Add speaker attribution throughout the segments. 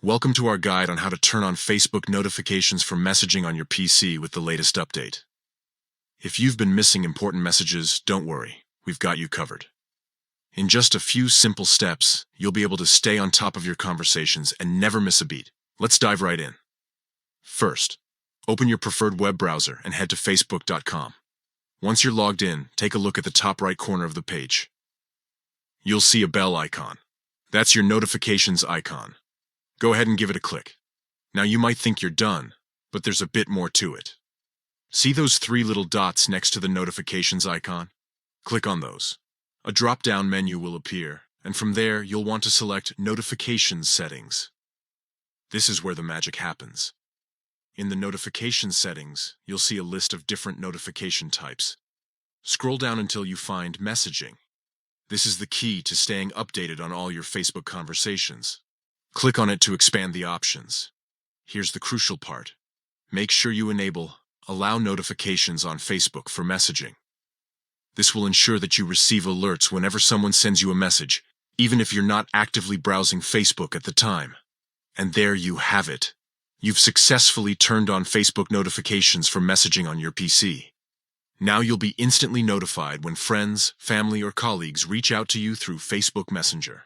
Speaker 1: Welcome to our guide on how to turn on Facebook notifications for messaging on your PC with the latest update. If you've been missing important messages, don't worry, we've got you covered. In just a few simple steps, you'll be able to stay on top of your conversations and never miss a beat. Let's dive right in. First, open your preferred web browser and head to facebook.com. Once you're logged in, take a look at the top right corner of the page. You'll see a bell icon. That's your notifications icon. Go ahead and give it a click. Now you might think you're done, but there's a bit more to it. See those three little dots next to the notifications icon? Click on those. A drop-down menu will appear, and from there you'll want to select Notifications Settings. This is where the magic happens. In the Notifications settings, you'll see a list of different notification types. Scroll down until you find Messaging. This is the key to staying updated on all your Facebook conversations. Click on it to expand the options. Here's the crucial part. Make sure you enable Allow Notifications on Facebook for messaging. This will ensure that you receive alerts whenever someone sends you a message, even if you're not actively browsing Facebook at the time. And there you have it. You've successfully turned on Facebook notifications for messaging on your PC. Now you'll be instantly notified when friends, family, or colleagues reach out to you through Facebook Messenger.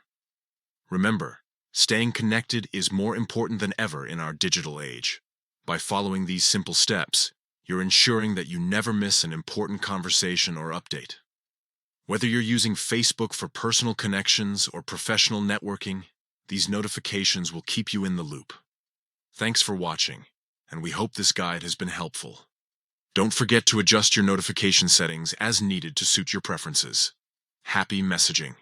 Speaker 1: Remember, staying connected is more important than ever in our digital age. By following these simple steps, you're ensuring that you never miss an important conversation or update. Whether you're using Facebook for personal connections or professional networking, these notifications will keep you in the loop. Thanks for watching, and we hope this guide has been helpful. Don't forget to adjust your notification settings as needed to suit your preferences. Happy messaging!